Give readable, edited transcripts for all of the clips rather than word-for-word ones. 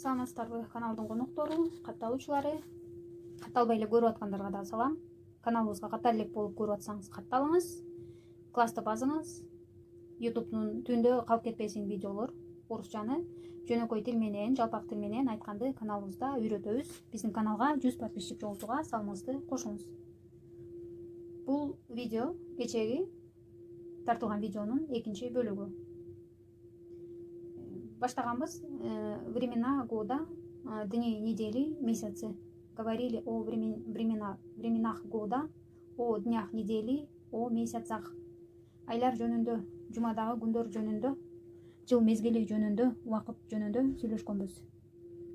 Саламатсыздарбы каналдын коноктору, катталуучулары, катталбай эле көрүп аткандарга да салам. Каналыбызга каттар элек болуп көрүп атсаңыз катталыңыз, класстап базыңыз. YouTube'нун түндө калып кетпесин видеолор, орусчаны жөнөкөй тил менен, жалпак тил менен айтканды каналыбызда үйрөтөбүз. Биздин каналга 100 подписчик жолтууга салымыңызды кошуңуз. Бул видео кечеги тартылган видеонун экинчи бөлүгү. Баштаганбыз времена года, дни недели, месяцы. Говорили о временах года, о днях недели, о месяцах. Айлар жөнүндө, жумадагы күндөр жөнүндө, жыл мезгили жөнүндө, убакыт жөнүндө сүйлөшкөнбүз.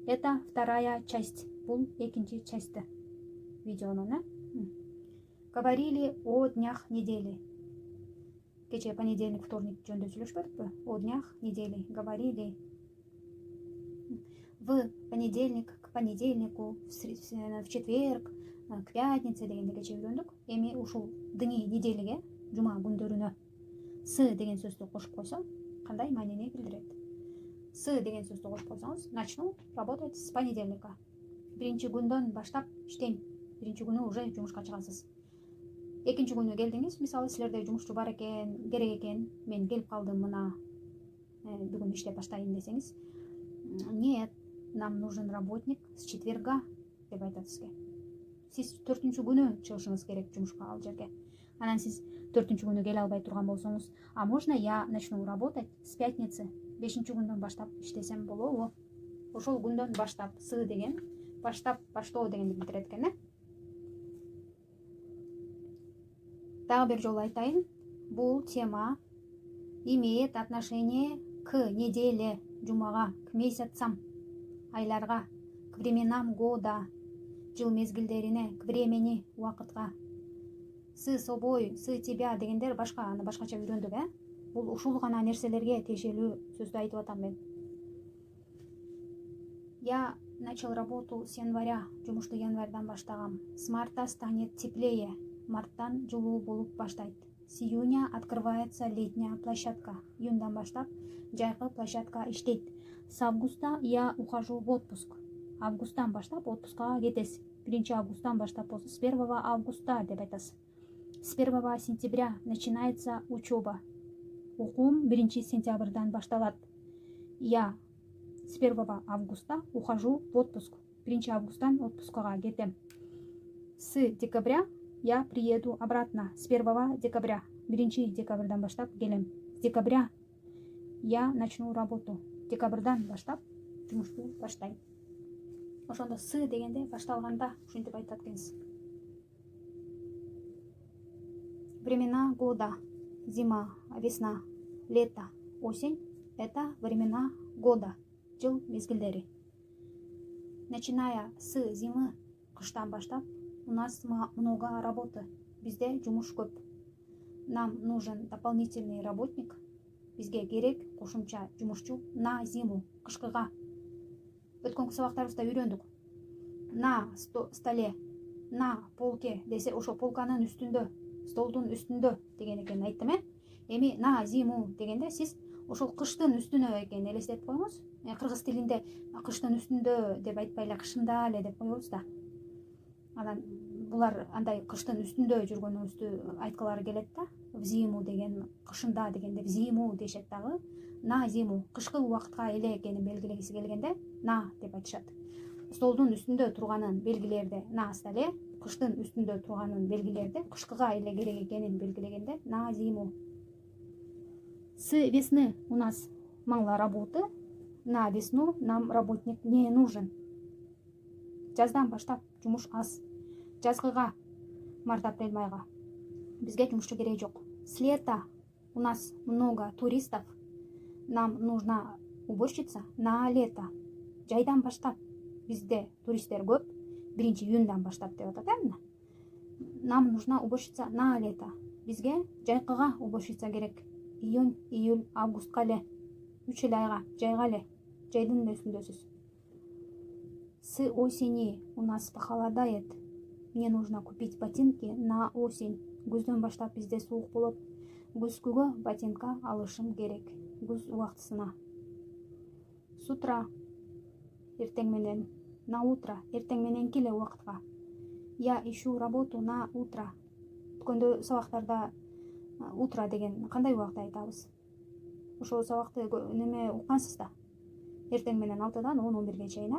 Это вторая часть. Бул экинчи часть видеонун. Говорили о днях недели. Кече понедельник, вторник жөнүндө сүйлөшпөдүкпү? О днях недели говорили. В понедельник, к понедельнику, в четверг, к пятнице дегенде кече үйрөндүк. Эми ушул дни неделиге, жума күндөрүнө с деген сөздү кошуп койсо, кандай маанини билдирет? С деген сөздү кошуп койсоңуз, начну работать с понедельника. Биринчи күндөн баштап иштейм. Биринчи күнү уже жумушка чыгасыз. Экинчи күнү келдиңиз, мисалы силерде жумушчу бар экен, керек экен, мен келип калдым мына, бүгүн иштеп баштайын десеңиз, нет, нам нужен работник с четверга деп айтат сизге. Сиз 4-чү күнү чыгышыңыз керек жумушка ал жерге. Анан сиз 4-чү күнү келе албай турган болсоңуз, а можно я начну работать с пятницы? 5-чү күндөн баштап иштесем болобу? Ошол күндөн баштап, с деген баштап, баштоо дегенди билдирет экен, Дагы бир жолу айтайын, бул тема имеет отношение к неделе, жумага, к месяцам, айларга, к временам года, жыл мезгилдерине, к времени, убакытка. С собой, с тебя дегендер башка, аны башкача үйрөндүк, Бул ушул гана нерселерге тиешелүү сөздү айтып атам мен. Я начал работу с января, жумушту январдан баштагам. С марта станет теплее. Марттан жылуу болуп баштайт. С июня открывается летняя площадка. Июндан баштап жайкы площадка иштейт. С августа я ухожу в отпуск. Августтан баштап отпускага кетесиз. 1 августтан баштап болсо с 1 августа деп айтасыз. С 1 сентября начинается учеба. Окуум 1 сентябрдан башталат. Я с 1 августа ухожу в отпуск. 1 августтан отпускага кетем. С декабря я приеду обратно. С 1 декабря. 1 декабрдан баштап келем. С декабря я начну работу. Декабрдан баштап жумушту баштайм. Ошондо с дегенде башталганда ушинтип айтат экенсиз. Времена года. Зима, весна, лето, осень – это времена года, жыл мезгилдери. Начиная с зимы, кыштан баштап, у нас много работы. Бизде жумуш көп. Нам нужен дополнительный работник. Бизге керек кошумча жумушчу на зиму, кышкыга. Өткөнкү сабактарыбызда үйрөндүк. На столе, на полке десе, ошо полканын үстүндө, столдун үстүндө деген экен айттым, Эми на зиму дегенде сиз ошол кыштын үстүнө экен элестетип коюңуз. Кыргыз тилинде кыштын үстүндө деп айтпай эле кышында эле деп коебуз да. Анан булар андай кыштын үстүндө жүргөнүңүздү айткылары келет да. В зиму деген, кышында дегенде в зиму дешет дагы. На зиму, кышкы убакытка эле экенин белгилегиси келгенде на деп айтышат. Столдун үстүндө турганын белгилерде на столе, кыштын үстүндө турганын белгилерде кышкыга эле керек экенин белгилегенде на зиму. С весны у нас мало работы. На весну нам работник не нужен. Жаздан баштап жумуш аз. Жазгыга, март-апрель майга бизге жумушчу кереги жок. С лета у нас много туристов. Нам нужна уборщица на лето. Жайдан баштап бизде туристтер көп. 1 июндан баштап деп атат, Нам нужна уборщица на лето. Бизге жайкыга уборщица керек. Июнь, июль, августка эле. 3 айга, жайга эле. Жайдын эле үстүндөсүз. С осени у нас похолодает. Мне нужно купить ботинки на осень. Күздөн баштап бизде суук болот. Күзгүгө ботинка алышым керек. Күз убактысына. С утра эртең менен, на утро эртең мененки эле убакытка. Я ищу работу на утро. Өткөндө сабактарда утро деген кандай убакта айтабыз? Ошол сабакты неме уккансыз да. Эртең менен 6-дан 10-11-ге чейин,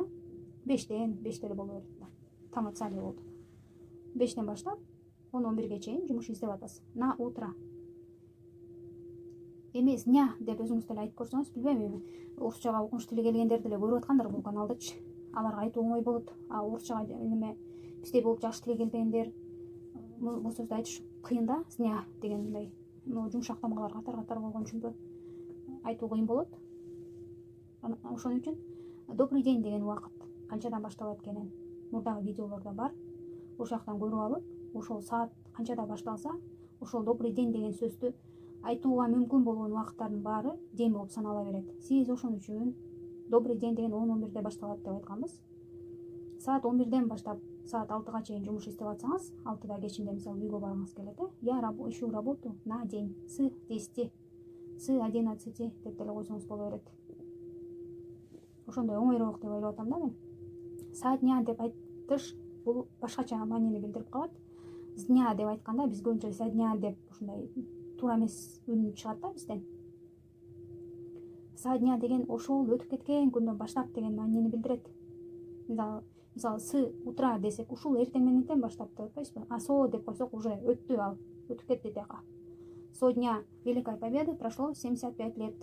5-те эле боло берет да. Таң атса эле болду. 5-тен баштап 10-11-ге чейин жумуш издеп атасыз. На утро. Эмес ня деп өзүңүз деле айтып көрсөңүз, билбейм эми орусчага окумуш тили келгендер деле көрүп аткандыр бул каналдычы. Аларга айтуу оңой болот. А орусчага неме биздей болуп жакшы тили келбегендер бул сөздү айтыш кыйын да. Ня дегендей жумшак тамгалар катар болгон үчүн айтуу кыйын болот. Ошон үчүн добрый день деген убакыт канчадан башталат экенин мурдагы видеолордо бар. Ошол жактан көрүп алып, ошол саат канчада башталса, ошол добрый день деген сөздү айтууга мүмкүн болгон убакыттардын баары день болуп санала берет. Сиз ошон үчүн добрый день деген 10-11-де башталат деп айтканбыз. Саат 11-ден баштап саат 6-га чейин жумуш издеп атсаңыз, 6-да кечинде мисалы үйгө баргыңыз келет, я ищу работу на день с 10 с 11 деп деле койсоңуз боло берет. Ошондой оңойрөөк деп ойлоп атам да мен. Саат дня деп айтыш бул башкача маанини билдирип калат. С дня деп айтканда биз көбүнчө со дня деп ушундай туура эмес үн чыгат да бизден. Со дня деген ошол өтүп кеткен күндөн баштап деген маанини билдирет. Мисалы с утра десек, ушул эртең мененден баштап деп атпайсызбы? А со деп койсок уже өттү, ал өтүп кетти тияка. Со дня Великой Победы прошло 75 лет.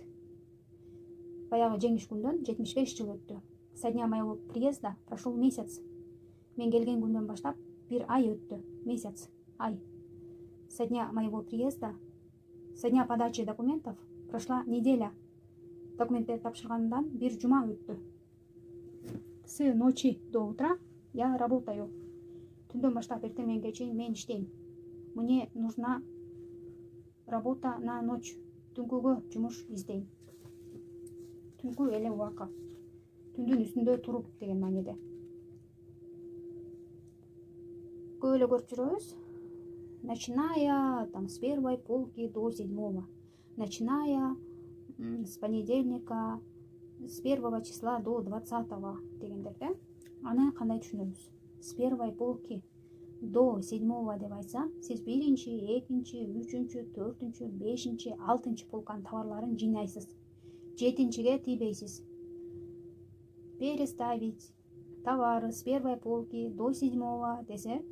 Баягы жеңиш күндөн 75 жыл өттү. Со дня моего приезда прошел месяц. Мен келген күндөн баштап бир ай өттү. Месяц, ай. Со дня моего приезда, со дня подачи документов прошла неделя. Документтерди тапшыргандан бир жума өттү. С ночи до утра я работаю. Түндөн баштап эртең мененге чейин мен иштейм. Мне нужна работа на ночь. Түнкүгө жумуш издейм. Түнкү эле убакыт. Түндүн үстүндө туруп деген мааниде. Көп эле көрүп жүрөбүз. Начиная там с 1 полки до 7. Начиная с понедельника, с 1 числа до 20 дегендерде. Аны кандай түшүнөбүз? С 1 полки до 7 деп айтса, сиз 1-чи, 2-чи, 3-чү, 4-чү, 5-чи, 6-чы полканын товарларын жыйнайсыз. 7-чиге тийбейсиз. Переставить товары с 1 полки до 7 десе,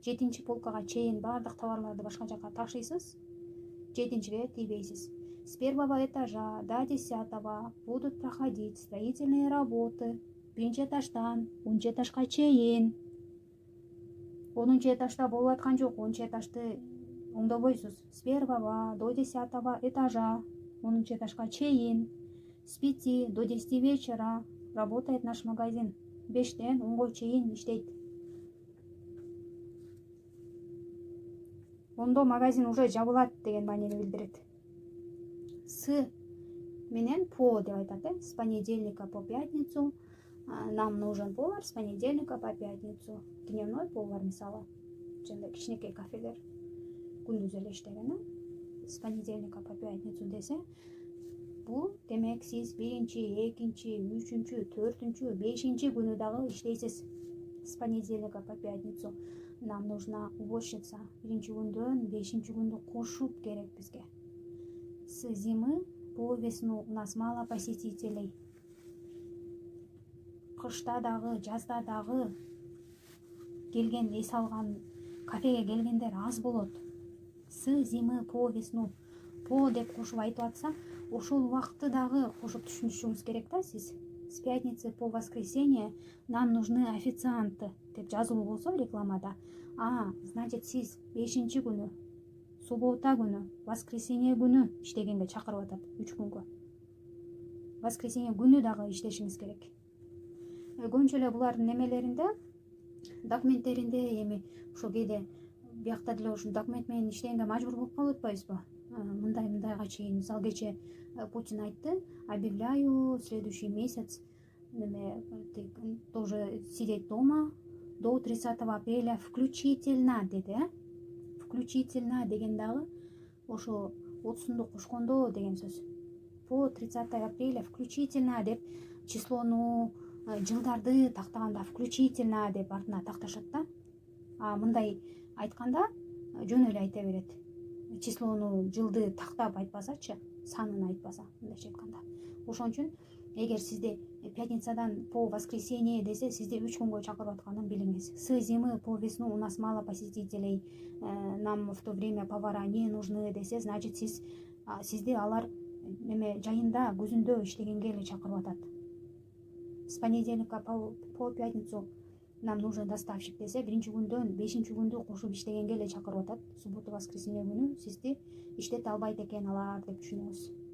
7-чи полкага чейин бардык товарларды башка жака ташыйсыз. 7-чиге тийбейсиз. С 1 этажа до 10 будут проходить строительные работы. 1-чи этаждан 10-чу этажга чейин. 10-чу этажда болуп аткан жок, 10-чу этажды оңдобойсуз. С 1 до 10 этажа 10-чу этажга чейин. С 5 до 10 вечера работает наш магазин. 5-тен 10-го чейин иштейт. Ондо магазин уже жабылат деген маанини билдирет. С менен по деп айтат, с понедельника по пятницу. Нам нужен повар с понедельника по пятницу. Дневной повар мисалы. Жандай кичинекей кафелер күндүз эле иштеген. С понедельника по пятницу десе, бул демек сиз 1-чи, 2-чи, 3-чү, 4-чү, 5-чи күнү дагы иштейсиз. С понедельника по пятницу. Нам нужна уборщица. 1-чи күндөн 5-чи күндү кошуп керек бизге. С зимы по весну у нас мало посетителей. Кышта дагы, жазда дагы келген, эс алган кафеге келгендер аз болот. С зимы по весну. По деп кошуп айтып атса, ошол убакытты дагы кошуп түшүнүшүңүз керек да сиз. С пятницы по воскресенье нам нужны официанты деп жазылуу болсо рекламада. Значит, сиз 5-чи күнү, суббота күнү, воскресенье күнү иштегенге чакырып атат, 3 күнгө. Воскресенье күнү дагы иштешиңиз керек. Көбүнчө эле булардын немелеринде, документтеринде эми ошо кээде биякта деле ушул документ менен иштегенге мажбур болуп калып атпайбызбы? Мындайга чейин, мисалы кече Путин айтты, объявляю следующий месяц тоже сидеть дома до 30 апреля включительно деди. Включительно деген дагы ошо 30-ду кошкондо деген сөз. По 30 апреля включительно деп числону жылдарды тактаганда включительно деп артына такташат да. Мындай айтканда жөн эле айта берет. Числону, жылды тактап айтпасачы, санын айтпаса, мындайча айтканда. Ошон үчүн эгер сизде пятницадан по воскресенье десе, сизди 3 күнгө чакырып атканын билиңиз. С зимы по весну у нас мало посетителей, нам в то время повара не нужны десе, значит сизди алар жайында, күзүндө иштегенге эле чакырып атат. С понедельника по пятницу нам нужен доставщик десе, биринчи күндөн 5-чи күндү кошуп иштегенге эле чакырып атат. Суббота воскресенье күнү сизди иштете албайт экен алар деп түшүнүңүз.